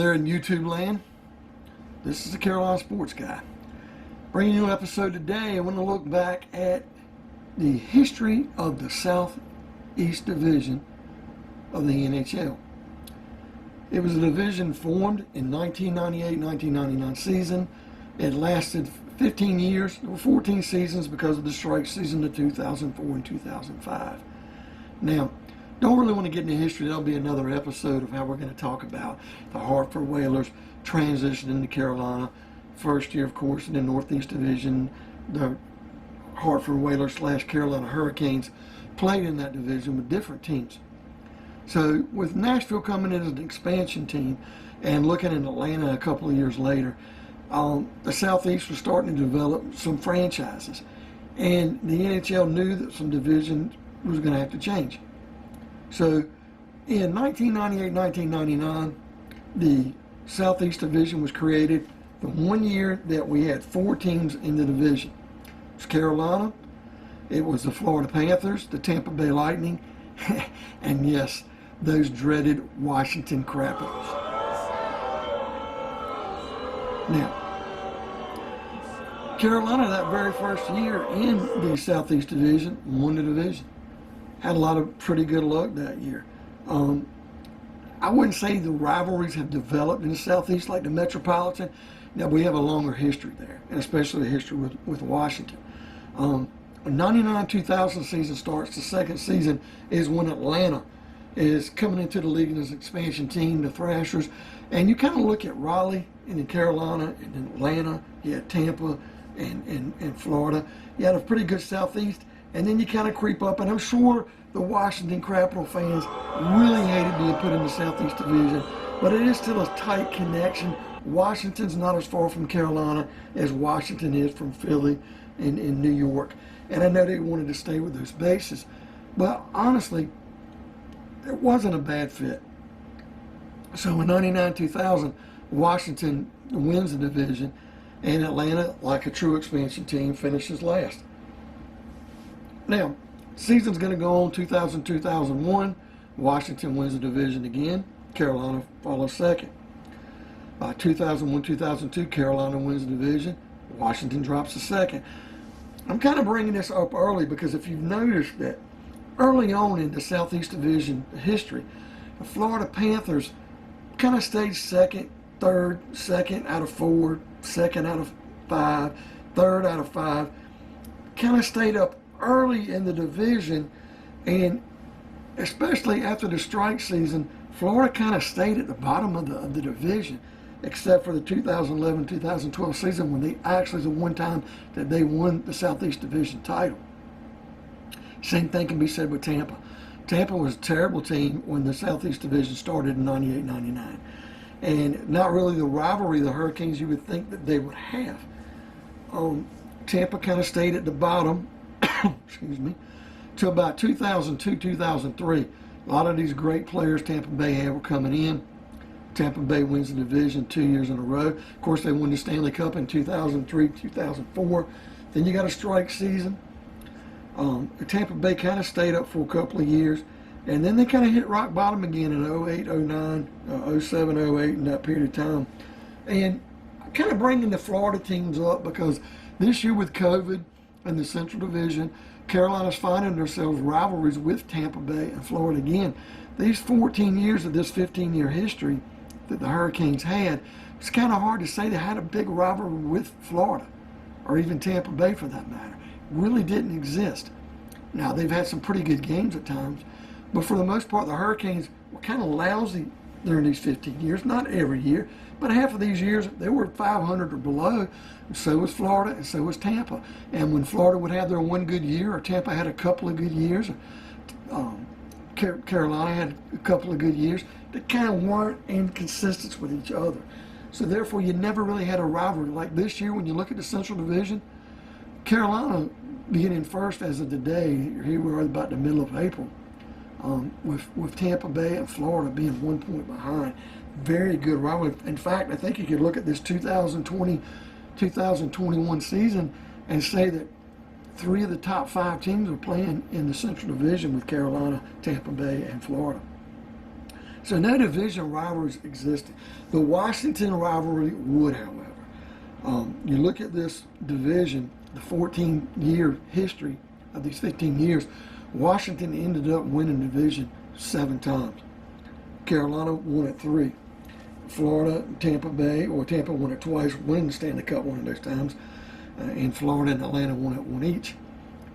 there in YouTube land. This is the Carolina Sports Guy. Bringing you an episode today. I want to look back at the history of the Southeast Division of the NHL. It was a division formed in 1998-1999 season. It lasted 15 years, or 14 seasons because of the strike season of 2004 and 2005. Now, don't really want to get into history. That'll be another episode of how we're going to talk about the Hartford Whalers transition into Carolina. First year, of course, in the Northeast Division, the Hartford Whalers / Carolina Hurricanes played in that division with different teams. So with Nashville coming in as an expansion team and looking at Atlanta a couple of years later, the Southeast was starting to develop some franchises. And the NHL knew that some divisions was going to have to change. So in 1998-1999, the Southeast Division was created the one year that we had 4 teams in the division. It was Carolina, it was the Florida Panthers, the Tampa Bay Lightning, and yes, those dreaded Washington Capitals. Now, Carolina, that very first year in the Southeast Division, won the division. Had a lot of pretty good luck that year. I wouldn't say the rivalries have developed in the Southeast like the Metropolitan. Now, we have a longer history there, and especially a history with Washington. When 99-2000 season starts, the second season is when Atlanta is coming into the league as an expansion team, the Thrashers. And you kind of look at Raleigh and then Carolina and then Atlanta. You had Tampa and Florida. You had a pretty good Southeast. And then you kind of creep up. And I'm sure the Washington Capital fans really hated being put in the Southeast Division. But it is still a tight connection. Washington's not as far from Carolina as Washington is from Philly and New York. And I know they wanted to stay with those bases. But honestly, it wasn't a bad fit. So in 99-2000, Washington wins the division, and Atlanta, like a true expansion team, finishes last. Now, season's going to go on 2000-2001. Washington wins the division again. Carolina follows second. By 2001-2002, Carolina wins the division. Washington drops to second. I'm kind of bringing this up early because if you've noticed that early on in the Southeast Division history, the Florida Panthers kind of stayed second, third, second out of 4, second out of 5, third out of 5. Kind of stayed up early in the division, and especially after the strike season, Florida kind of stayed at the bottom of the division, except for the 2011-2012 season when they actually the one time that they won the Southeast Division title. Same thing can be said with Tampa. Tampa was a terrible team when the Southeast Division started in 98-99. And not really the rivalry of the Hurricanes you would think that they would have. Tampa kind of stayed at the bottom, excuse me, till about 2002-2003. A lot of these great players Tampa Bay had were coming in. Tampa Bay wins the division 2 years in a row. Of course, they won the Stanley Cup in 2003-2004. Then you got a strike season. Tampa Bay kind of stayed up for a couple of years, and then they kind of hit rock bottom again in 08, 09, 07, 08, in that period of time. And kind of bringing the Florida teams up because this year with COVID and the Central Division, Carolina's finding themselves rivalries with Tampa Bay and Florida again. These 14 years of this 15-year history that the Hurricanes had, it's kind of hard to say they had a big rivalry with Florida, or even Tampa Bay for that matter. Really didn't exist. Now, they've had some pretty good games at times, but for the most part, the Hurricanes were kind of lousy during these 15 years. Not every year, but half of these years, they were 500 or below. And so was Florida, and so was Tampa. And when Florida would have their one good year, or Tampa had a couple of good years, Carolina had a couple of good years, they kind of weren't inconsistent with each other. So therefore, you never really had a rivalry. Like this year, when you look at the Central Division, Carolina beginning first as of today, here we are about the middle of April, with Tampa Bay and Florida being 1 point behind. Very good rivalry. In fact, I think you could look at this 2020-2021 season and say that 3 of the top 5 teams are playing in the Central Division with Carolina, Tampa Bay, and Florida. So no division rivalries existed. The Washington rivalry would, however. You look at this division, the 14-year history of these 15 years, Washington ended up winning the division 7 times. Carolina won it 3. Florida, Tampa Bay, or Tampa won it twice, winning the Stanley Cup one of those times. And Florida and Atlanta won it 1 each.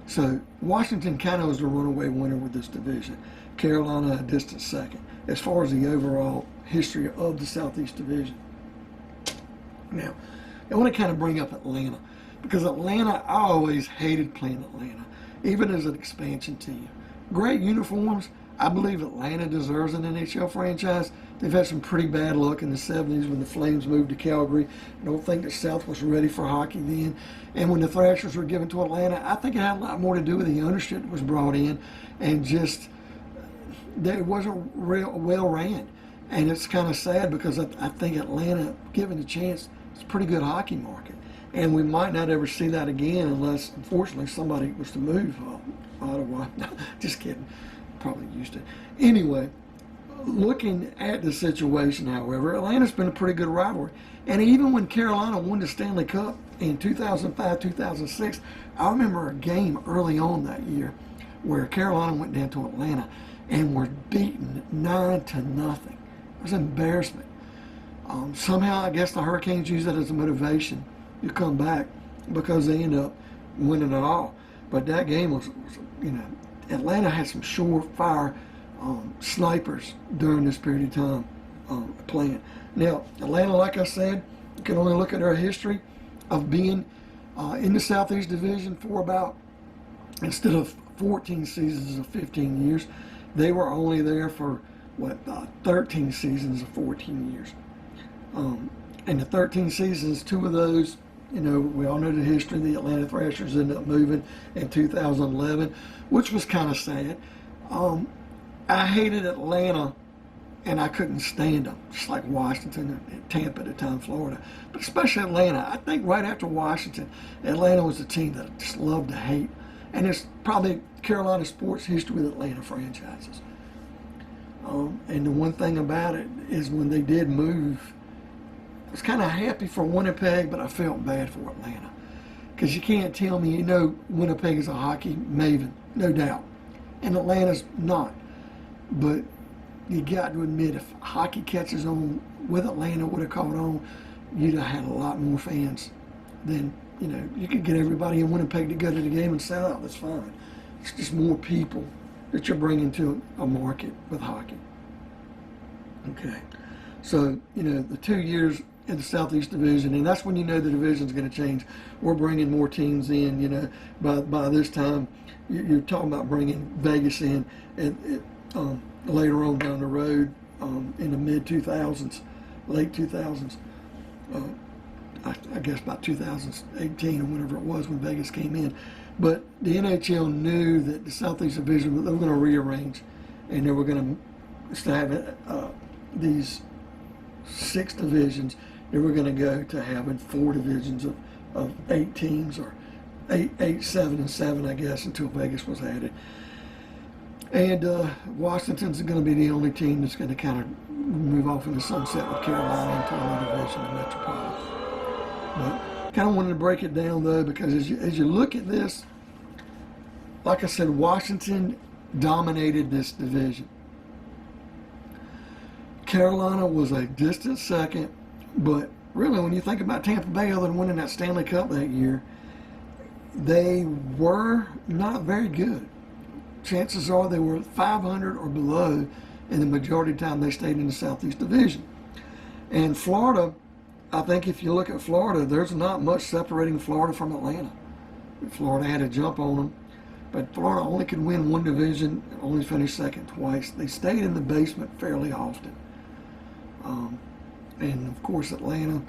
So Washington kind of was the runaway winner with this division. Carolina a distant second as far as the overall history of the Southeast Division. Now, I want to kind of bring up Atlanta because Atlanta, I always hated playing Atlanta, even as an expansion team. Great uniforms. I believe Atlanta deserves an NHL franchise. They've had some pretty bad luck in the 70s when the Flames moved to Calgary. I don't think the South was ready for hockey then. And when the Thrashers were given to Atlanta, I think it had a lot more to do with the ownership that was brought in and just that it wasn't real well ran. And it's kind of sad because I think Atlanta, given the chance, it's a pretty good hockey market. And we might not ever see that again unless, unfortunately, somebody was to move Ottawa. Just kidding. Probably used to. Anyway, looking at the situation, however, Atlanta's been a pretty good rivalry. And even when Carolina won the Stanley Cup in 2005, 2006, I remember a game early on that year where Carolina went down to Atlanta and were beaten 9-0. It was an embarrassment. Somehow, I guess the Hurricanes used that as a motivation to come back because they ended up winning it all. But that game was Atlanta had some surefire snipers during this period of time playing. Now, Atlanta, like I said, you can only look at their history of being in the Southeast Division for about, instead of 14 seasons of 15 years, they were only there for, 13 seasons of 14 years. And the 13 seasons, 2 of those, we all know the history. The Atlanta Thrashers ended up moving in 2011, which was kind of sad. I hated Atlanta, and I couldn't stand them, just like Washington and Tampa at the time, Florida. But especially Atlanta. I think right after Washington, Atlanta was a team that I just loved to hate. And it's probably Carolina sports history with Atlanta franchises. And the one thing about it is when they did move, I was kind of happy for Winnipeg, but I felt bad for Atlanta. Because you can't tell me, Winnipeg is a hockey maven, no doubt. And Atlanta's not. But you got to admit, if hockey catches on with Atlanta, would have caught on, you'd have had a lot more fans than, you could get everybody in Winnipeg to go to the game and sell out. That's fine. It's just more people that you're bringing to a market with hockey. Okay. So, the 2 years in the Southeast Division, and that's when the division's going to change. We're bringing more teams in, by this time, you're talking about bringing Vegas in later on down the road in the mid-2000s, late 2000s. I guess about 2018 or whenever it was when Vegas came in. But the NHL knew that the Southeast Division, they were going to rearrange, and they were going to have these 6 divisions. They were going to go to having 4 divisions of 8 teams, or 8, 7, and 7, I guess, until Vegas was added. And Washington's going to be the only team that's going to kind of move off in the sunset with Carolina into another division of Metropolitan. But kind of wanted to break it down, though, because as you look at this, like I said, Washington dominated this division. Carolina was a distant second, but really when you think about Tampa Bay, other than winning that Stanley Cup that year, they were not very good. Chances are they were 500 or below, and the majority of the time they stayed in the Southeast Division. And Florida, I think if you look at Florida, there's not much separating Florida from Atlanta. Florida had a jump on them, but Florida only could win 1 division, only finished second twice. They stayed in the basement fairly often. And of course Atlanta,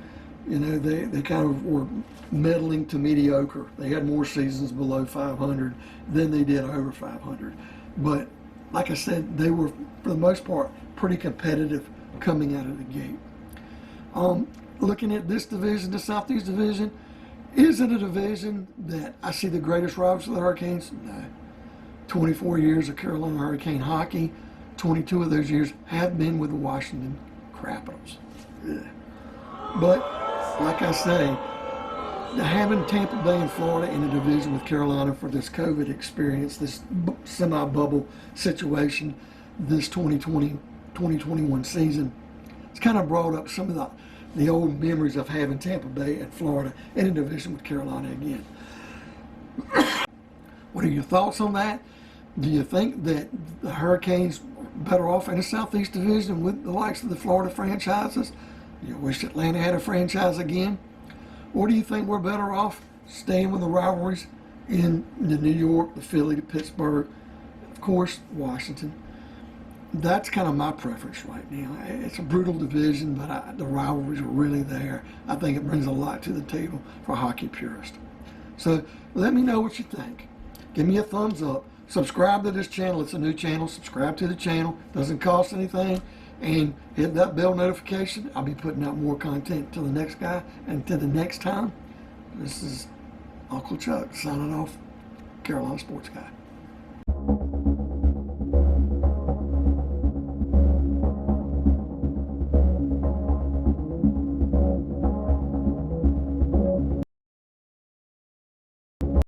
they kind of were middling to mediocre. They had more seasons below 500 than they did over 500. But like I said, they were, for the most part, pretty competitive coming out of the gate. Looking at this division, the Southeast Division, is it a division that I see the greatest rivals for the Hurricanes? No. 24 years of Carolina Hurricane hockey, 22 of those years have been with the Washington Capitals. Ugh. But, like I say, having Tampa Bay and Florida in a division with Carolina for this COVID experience, this semi-bubble situation, this 2020-2021 season, it's kind of brought up some of the old memories of having Tampa Bay and Florida in a division with Carolina again. What are your thoughts on that? Do you think that the Hurricanes are better off in the Southeast Division with the likes of the Florida franchises? Do you wish Atlanta had a franchise again? Or do you think we're better off staying with the rivalries in the New York, the Philly, the Pittsburgh, of course, Washington? That's kind of my preference right now. It's a brutal division, but the rivalries are really there. I think it brings a lot to the table for hockey purists. So let me know what you think. Give me a thumbs up. Subscribe to this channel. It's a new channel. Subscribe to the channel. Doesn't cost anything. And hit that bell notification. I'll be putting out more content to the next guy. And to the next time, this is Uncle Chuck signing off, Carolina Sports Guy.